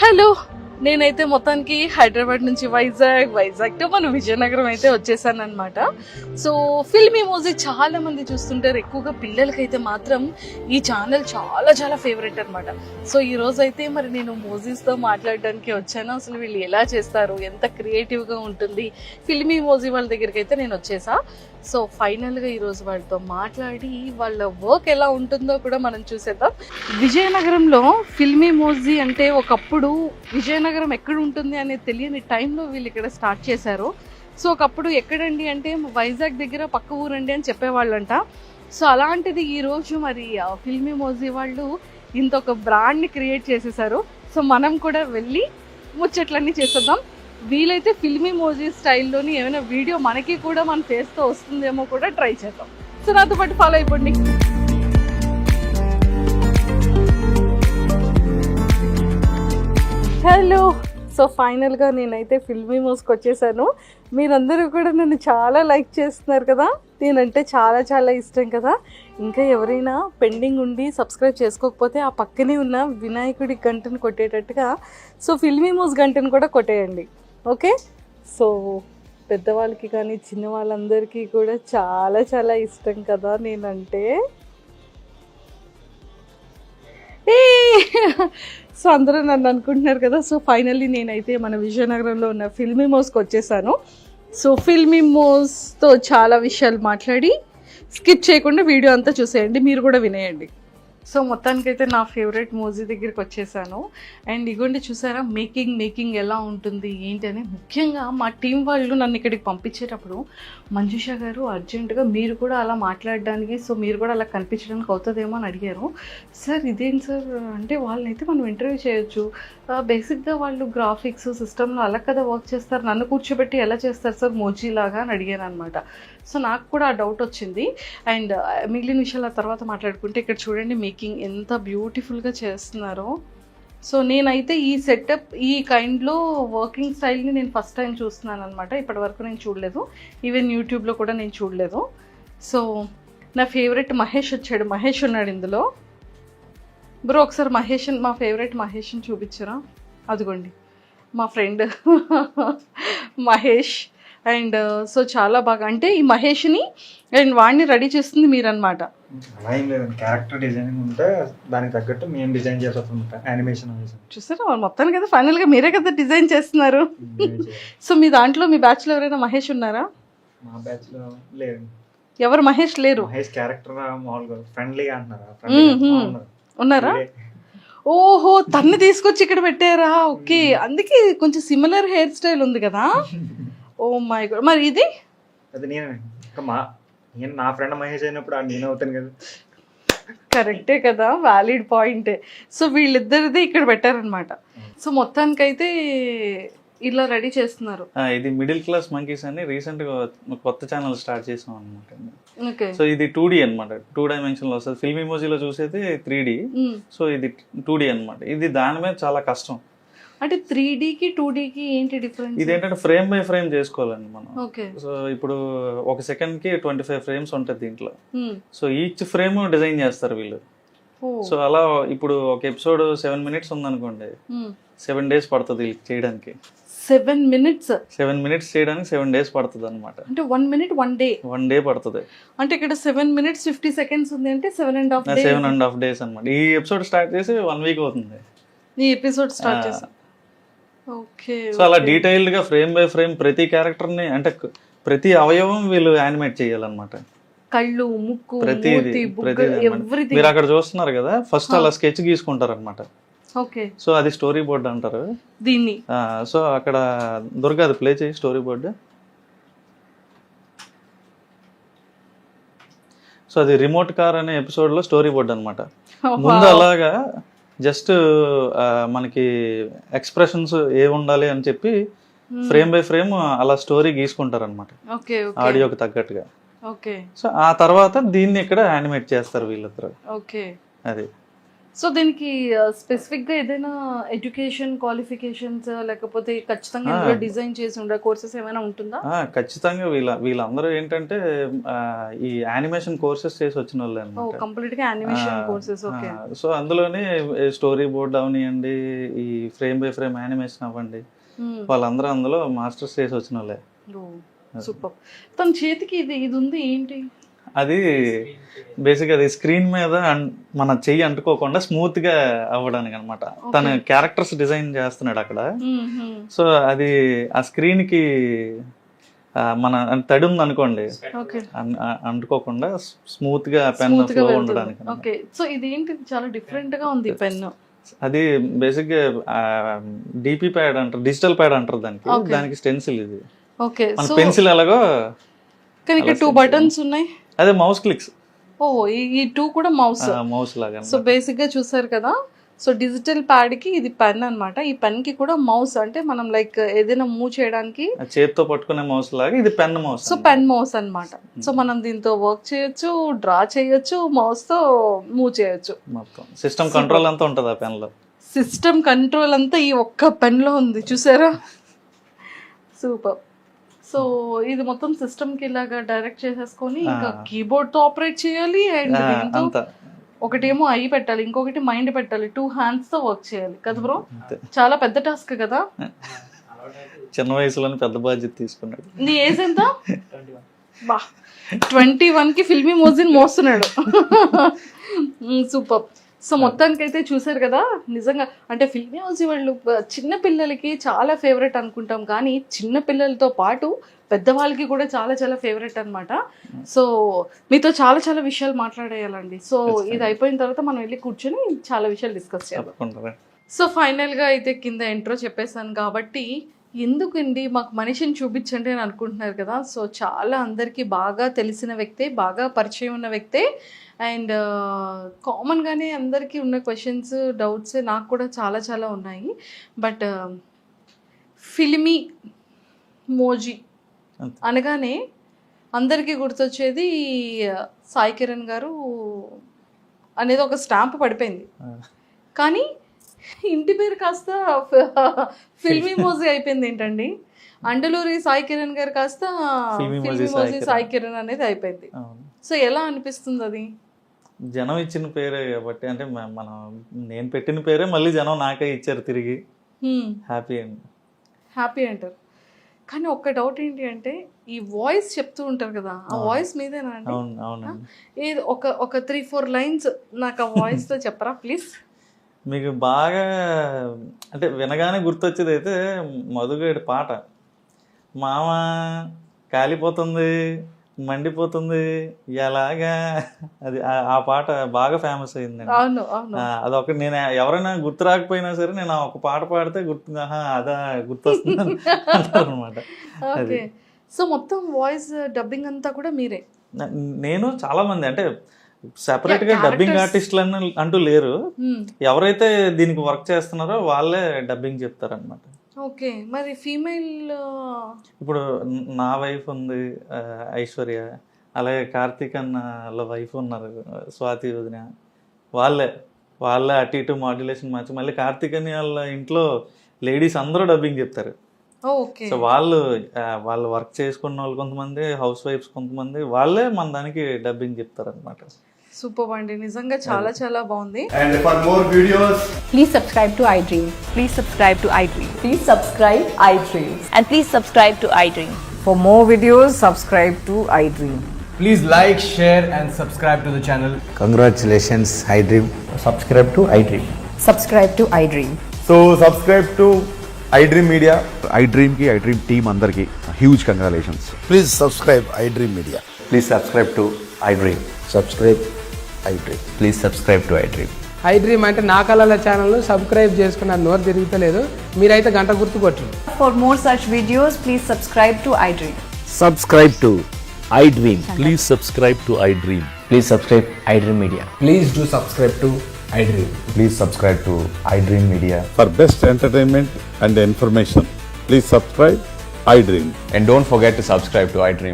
Hello, నేనైతే మొత్తానికి హైదరాబాద్ నుంచి వైజాగ్ తో మన విజయనగరం అయితే వచ్చేసాను అనమాట. సో ఫిల్మీ మూవీ చాలా మంది చూస్తుంటారు, ఎక్కువగా పిల్లలకైతే మాత్రం ఈ ఛానల్ చాలా చాలా ఫేవరెట్ అనమాట. సో ఈ రోజు అయితే మరి నేను మూవీస్తో మాట్లాడడానికి వచ్చాను. అసలు వీళ్ళు ఎలా చేస్తారు, ఎంత క్రియేటివ్గా ఉంటుంది ఫిల్మీ మూవీ వాళ్ళ దగ్గరికి అయితే నేను వచ్చేసా. సో ఫైనల్గా ఈరోజు వాళ్ళతో మాట్లాడి వాళ్ళ వర్క్ ఎలా ఉంటుందో కూడా మనం చూసేద్దాం. విజయనగరంలో ఫిల్మీ మూవీ అంటే ఒకప్పుడు విజయనగరం ఎక్కడ ఉంటుంది అనేది తెలియని టైంలో వీళ్ళు ఇక్కడ స్టార్ట్ చేశారు. సో ఒకప్పుడు ఎక్కడండి అంటే వైజాగ్ దగ్గర పక్క ఊరండి అని చెప్పేవాళ్ళంట. సో అలాంటిది ఈరోజు మరి ఫిల్మీ మూవీ వాళ్ళు ఇంత ఒక బ్రాండ్ని క్రియేట్ చేసేసారు. సో మనం కూడా వెళ్ళి ముచ్చట్లన్నీ చేసేద్దాం. వీలైతే ఫిల్మీ మూవీ స్టైల్లోని ఏమైనా వీడియో మనకి కూడా మన ఫేస్తో వస్తుందేమో కూడా ట్రై చేద్దాం. సో నాతో పాటు ఫాలో అయిపోండి. హలో, సో ఫైనల్గా నేనైతే ఫిల్మీ మూవీకి వచ్చేసాను. మీరందరూ కూడా నన్ను చాలా లైక్ చేస్తున్నారు కదా, నేనంటే చాలా చాలా ఇష్టం కదా. ఇంకా ఎవరైనా పెండింగ్ ఉండి సబ్స్క్రైబ్ చేసుకోకపోతే ఆ పక్కనే ఉన్న వినాయకుడి గంటను కొట్టేటట్టుగా సో ఫిల్మీ మూవీ గంటను కూడా కొట్టేయండి, ఓకే? సో పెద్దవాళ్ళకి కానీ చిన్న వాళ్ళందరికీ కూడా చాలా చాలా ఇష్టం కదా నేనంటే. సో అందరూ నన్ను అనుకుంటున్నారు కదా. సో ఫైనల్లీ నేనైతే మన విజయనగరంలో ఉన్న ఫిల్మీ మూవీకి వచ్చేసాను. సో ఫిల్మీ మూవీతో చాలా విషయాలు మాట్లాడి స్కిప్ చేయకుండా వీడియో అంతా చూసేయండి, మీరు కూడా వినేయండి. సో మొత్తానికైతే నా ఫేవరెట్ మూవీ దగ్గరికి వచ్చేసాను. అండ్ ఇగోండి చూసారా మేకింగ్ ఎలా ఉంటుంది ఏంటి అని. ముఖ్యంగా మా టీం వాళ్ళు నన్ను ఇక్కడికి పంపించేటప్పుడు మంజుష గారు అర్జెంటుగా మీరు కూడా అలా మాట్లాడడానికి, సో మీరు కూడా అలా కనిపించడానికి అవుతుందేమో అని అడిగారు. సార్ ఇదేంటి సార్ అంటే వాళ్ళనైతే మనం ఇంటర్వ్యూ చేయొచ్చు, బేసిక్గా వాళ్ళు గ్రాఫిక్స్ సిస్టంలో అలా కదా వర్క్ చేస్తారు, నన్ను కూర్చోబెట్టి ఎలా చేస్తారు సార్ మోజీలాగా అని అడిగాను అనమాట. సో నాకు కూడా ఆ డౌట్ వచ్చింది. అండ్ మిగిలిన విషయాలు ఆ తర్వాత మాట్లాడుకుంటే ఇక్కడ చూడండి మేకింగ్ ఎంత బ్యూటిఫుల్గా చేస్తున్నారో. సో నేనైతే ఈ సెటప్ ఈ కైండ్లో వర్కింగ్ స్టైల్ని నేను ఫస్ట్ టైం చూస్తున్నాను అనమాట. ఇప్పటి వరకు నేను చూడలేదు, ఈవెన్ యూట్యూబ్లో కూడా నేను చూడలేదు. సో నా ఫేవరెట్ మహేష్ వచ్చాడు, మహేష్ ఉన్నాడు ఇందులో. బ్రో ఒకసారి మా ఫేవరెట్ మహేష్ని చూపించరా? అదిగోండి మా ఫ్రెండ్ మహేష్. అండ్ సో చాలా బాగా అంటే ఈ మహేష్ని అండ్ వాడిని రెడీ చేస్తుంది మీరన్నమాట. అలా ఏం లేదండి, క్యారెక్టర్ డిజైనింగ్ ఉంటే దానికి తగ్గట్టు మేము డిజైన్ చేస్తాం యానిమేషన్. చూసారా మొత్తానికి కదా ఫైనల్గా మీరే కదా డిజైన్ చేస్తున్నారు. సో మీ దాంట్లో మీ బ్యాచ్లో ఎవరైనా మహేష్ ఉన్నారా? మా బ్యాచ్ లో లేదు. ఎవరు మహేష్ లేరు? మహేష్ క్యారెక్టర్ మామూలుగా ఫ్రెండ్లీగా అంటున్నారా? ఉన్నారా? ఓహో, తన్ని తీసుకొచ్చి ఇక్కడ పెట్టారా? ఓకే, అందుకే కొంచెం సిమిలర్ హెయిర్ స్టైల్ ఉంది కదా. ఓ మై గాడ్, మరి ఇది అది నేను నా ఫ్రెండ్ మహేష్ అయినప్పుడు నేను అవుతాను కదా. కరెక్టే కదా, వ్యాలిడ్ పాయింటే. సో వీళ్ళిద్దరిది ఇక్కడ పెట్టారనమాట. సో మొత్తానికైతే ఇలా రెడీ చేస్తున్నారు. ఇది మిడిల్ క్లాస్ మంకీస్ అని రీసెంట్ గా కొత్త ఛానల్ స్టార్ట్ చేసాం అనమాట. సో ఇది 2D అనమాట, 2 డైమెన్షన్ లో వస్తుంది. ఫిల్మ్ ఇమోజీలో చూసేది 3D, సో ఇది 2D అనమాట. ఇది దాని మీద చాలా కష్టం. అంటే 3Dకి 2Dకి ఏంటి డిఫరెన్స్? ఇదేంటంటే ఫ్రేమ్ బై ఫ్రేమ్ చేసుకోవాలండి మనం. ఓకే. సో ఇప్పుడు ఒక సెకండ్ కి 25 ఫ్రేమ్స్ ఉంటుంది దీంట్లో. సో ఈచ్ ఫ్రేమ్ డిజైన్ చేస్తారు వీళ్ళు. సో అలా ఇప్పుడు ఒక ఎపిసోడ్ 7 minutes ఉందనుకోండి, 7 days పడుతుంది వీళ్ళకి చేయడానికి. 7 minutes చేయడానికి 7 days పడుతుంది అనమాట. అంటే 1 minute 1 day 1 day పడుతుంది. అంటే ఇక్కడ 7 minutes 50 seconds ఉంది అంటే 7.5 days అనమాట. ఈ ఎపిసోడ్ స్టార్ట్ చేసి 1 week అవుతుంది ఈ ఎపిసోడ్ స్టార్ట్ చేసి. ఓకే. సో అలా డీటెయిల్డ్ గా ఫ్రేమ్ బై ఫ్రేమ్ ప్రతి క్యారెక్టర్ ని అంటే ప్రతి అవయవం వీళ్ళు యానిమేట్ చేయాలన్నమాట. కళ్ళు, ముక్కు, ప్రతిదీ మీరు అక్కడ చూస్తున్నారు కదా, ఫస్ట్ అలా స్కెచ్ గీసుకుంటారు అనమాట. ఓకే. సో అది స్టోరీ బోర్డ్ అంటారు దీన్ని. సో అక్కడ దుర్గా అది ప్లే చేయి స్టోరీ బోర్డ్. సో అది రిమోట్ కార్ అనే ఎపిసోడ్ లో స్టోరీ బోర్డ్ అనమాట. ముందు అలాగా జస్ట్ మనకి ఎక్స్ప్రెషన్స్ ఏ ఉండాలి అని చెప్పి ఫ్రేమ్ బై ఫ్రేమ్ అలా స్టోరీ గీసుకుంటారు అనమాట, ఆడియోకి తగ్గట్టుగా. ఓకే. సో ఆ తర్వాత దీన్ని ఇక్కడ యానిమేట్ చేస్తారు వీళ్ళిద్దరు. ఓకే. అది సో దీనికి స్పెసిఫిక్ గా ఏదైనా ఎడ్యుకేషన్ క్వాలిఫికేషన్స్ లేకపోతే ఖచ్చితంగా ఇందులో డిజైన్ చేసి ఉండే కోర్సెస్ ఏమైనా ఉంటుందా? ఖచ్చితంగా వీళ్ళందరూ ఏంటంటే ఈ యానిమేషన్ కోర్సెస్ చేసి వచ్చిన వాళ్ళే అనమాట. కంప్లీట్ గా యానిమేషన్ కోర్సెస్. ఓకే. సో అందులోనే స్టోరీ బోర్డ్ అవనివ్వండి, ఈ ఫ్రేమ్ బై ఫ్రేమ్ యానిమేషన్ అవ్వండి, వాళ్ళందరూ అందులో మాస్టర్స్ చేసి వచ్చిన వాళ్ళే. సూపర్. తన చేతికి ఇది ఉంది ఏంటి? అది బేసిక్ అది స్క్రీన్ మీద మన చెయ్యి అంటుకోకుండా స్మూత్ గా అవ్వడానికి అనమాట. తన క్యారెక్టర్స్ డిజైన్ చేస్తున్నాడు అక్కడ. సో అది ఆ స్క్రీన్ కి మన తడి ఉంది అనుకోండి, అంటుకోకుండా స్మూత్ గా పెన్ ఫ్లో ఉండడానికి. ఓకే. సో ఇది ఏంటి చాలా డిఫరెంట్ గా ఉంది పెన్. అది బేసిక్ గా డిపి ప్యాడ్ అంటారు, డిజిటల్ ప్యాడ్ అంటారు దానికి స్టెన్సిల్ ఇది. ఓకే. మన పెన్సిల్ ఎలాగో కానీ ఇక్కడ 2 బటన్స్ ఉన్నాయి. అదే మౌస్ క్లిక్స్. ఈ 2 కూడా మౌస్ లాగా. సో బేసిక్ గా చూసారు కదా. సో డిజిటల్ ప్యాడ్ కి ఇది పెన్ అన్నమాట. ఈ పెన్ కి కూడా మౌస్, అంటే మనం లైక్ ఏదైనా మూవ్ చేయడానికి చేతితో పట్టుకునే మౌస్ లాగా ఇది pen mouse. So pen mouse అన్నమాట. సో మనం దీంతో వర్క్ చేయొచ్చు, డ్రా చేయొచ్చు, మౌస్ తో మూవ్ చేయొచ్చు. మొత్తం సిస్టమ్ కంట్రోల్ అంతా ఉంటుంది ఆ పెన్ లో. సిస్టమ్ కంట్రోల్ అంతా ఈ ఒక్క పెన్ లో ఉంది, చూసారా? సూపర్. సో ఇది మొత్తం సిస్టమ్ కి ఇలాగా డైరెక్ట్ చేసేసుకొని ఇంకా కీబోర్డ్ తో ఆపరేట్ చేయాలి. అండ్ ఒకటేమో ఐ పెట్టాలి, ఇంకొకటి మైండ్ పెట్టాలి. 2 హ్యాండ్స్ తో వర్క్ చేయాలి కదా బ్రో? చాలా పెద్ద టాస్క్ కదా. చిన్న వయసులోనే పెద్ద బాధ్యత తీసుకున్నాడు. నీ ఏజ్ ఎంత? 21 కి ఫిల్మీ మోజిన్ మోస్తున్నాడు. సూపర్. సో మొత్తానికి అయితే చూసారు కదా, నిజంగా అంటే ఫిల్మీ మోజీ వాళ్ళు చిన్న పిల్లలకి చాలా ఫేవరెట్ అనుకుంటాం, కానీ చిన్న పిల్లలతో పాటు పెద్దవాళ్ళకి కూడా చాలా చాలా ఫేవరెట్ అనమాట. సో మీతో చాలా చాలా విషయాలు మాట్లాడేయాలండి. సో ఇది అయిపోయిన తర్వాత మనం వెళ్ళి కూర్చొని చాలా విషయాలు డిస్కస్ చేయాలి. సో ఫైనల్గా అయితే కింద ఇంట్రో చెప్పేశాను కాబట్టి ఎందుకండి మాకు మనిషిని చూపించండి అని అనుకుంటున్నారు కదా. సో చాలా అందరికీ బాగా తెలిసిన వ్యక్తే, బాగా పరిచయం ఉన్న వ్యక్తే. అండ్ కామన్గానే అందరికీ ఉన్న క్వశ్చన్స్, డౌట్స్ నాకు కూడా చాలా చాలా ఉన్నాయి. బట్ ఫిల్మీ మోజీ అనగానే అందరికీ గుర్తొచ్చేది సాయి కిరణ్ గారు అనేది ఒక స్టాంప్ పడిపోయింది. కానీ ఇంటి పేరు కాస్త ఫిల్మీ మోజీ అయిపోయింది ఏంటండి? అండలూరి సాయి కిరణ్ గారు కాస్త ఫిల్మీ మోజీ సాయి కిరణ్ అనేది అయిపోయింది. సో ఎలా అనిపిస్తుంది అది? జనం ఇచ్చిన పేరే కాబట్టి, అంటే నేను పెట్టిన పేరే మళ్ళీ జనం నాకే ఇచ్చారు తిరిగి. హ్యాపీ అంటారు. కానీ ఒక్క డౌట్ ఏంటి అంటే, ఈ వాయిస్ చెప్తూ ఉంటారు కదా, ఆ వాయిస్ మీదేనా అండి? ఏదో ఒక 3-4 లైన్స్ నాకు ఆ వాయిస్ తో చెప్పరా ప్లీజ్? మీకు బాగా అంటే వినగానే గుర్తొచ్చేది అయితే మధుగేడి పాట, మామ కాలిపోతుంది మండిపోతుంది ఎలాగా, అది ఆ పాట బాగా ఫేమస్ అయిందండి. అదొక నేను ఎవరైనా గుర్తు రాకపోయినా సరే నేను ఒక పాట పాడితే అదా గుర్తొస్తుంది అంటారు అనమాట. సో మొత్తం వాయిస్ డబ్బింగ్ అంతా కూడా మీరే? నేను చాలా మంది అంటే సెపరేట్ గా డబ్బింగ్ ఆర్టిస్టులు అంటూ లేరు. ఎవరైతే దీనికి వర్క్ చేస్తున్నారో వాళ్ళే డబ్బింగ్ చెప్తారు అనమాట. ఓకే. మరి ఫీమేల్ ఇప్పుడు నా వైఫ్ ఉంది ఐశ్వర్య, అలాగే కార్తీక్ అన్న వైఫ్ ఉన్నారు స్వాతి వదిన, వాళ్ళే అటు ఇటు మాడ్యులేషన్ మార్చి మళ్ళీ కార్తీక్ అని వాళ్ళ ఇంట్లో లేడీస్ అందరూ డబ్బింగ్ చెప్తారు. సో వాళ్ళు వర్క్ చేసుకున్న వాళ్ళు కొంతమంది, హౌస్ వైఫ్స్ కొంతమంది, వాళ్ళే మన దానికి డబ్బింగ్ చెప్తారు అనమాట. సూపర్ అండి, నిజంగా చాలా చాలా బాగుంది. And for more videos, please subscribe to iDream. Please subscribe to iDream. Please subscribe iDream. And please subscribe to iDream. For more videos, subscribe to iDream. please like, share and subscribe to the channel. Congratulations, iDream. Subscribe to iDream. Subscribe to iDream. So subscribe to iDream Media. iDream ki iDream team andarki huge congratulations. Please subscribe iDream Media. Please subscribe to iDream. Subscribe iDream. Please subscribe to iDream. iDream అంటే నా కళల channel subscribe చేసుకున్న నోరు తిరుగుతలేదు, మీరైతే గంట గుర్తు కొట్టండి. For more such videos, please subscribe to iDream. Subscribe to iDream. Please subscribe to iDream. Please subscribe iDream Media. Please do subscribe to iDream. Please subscribe to iDream Media. For best entertainment and information, please subscribe iDream. And don't forget to subscribe to iDream.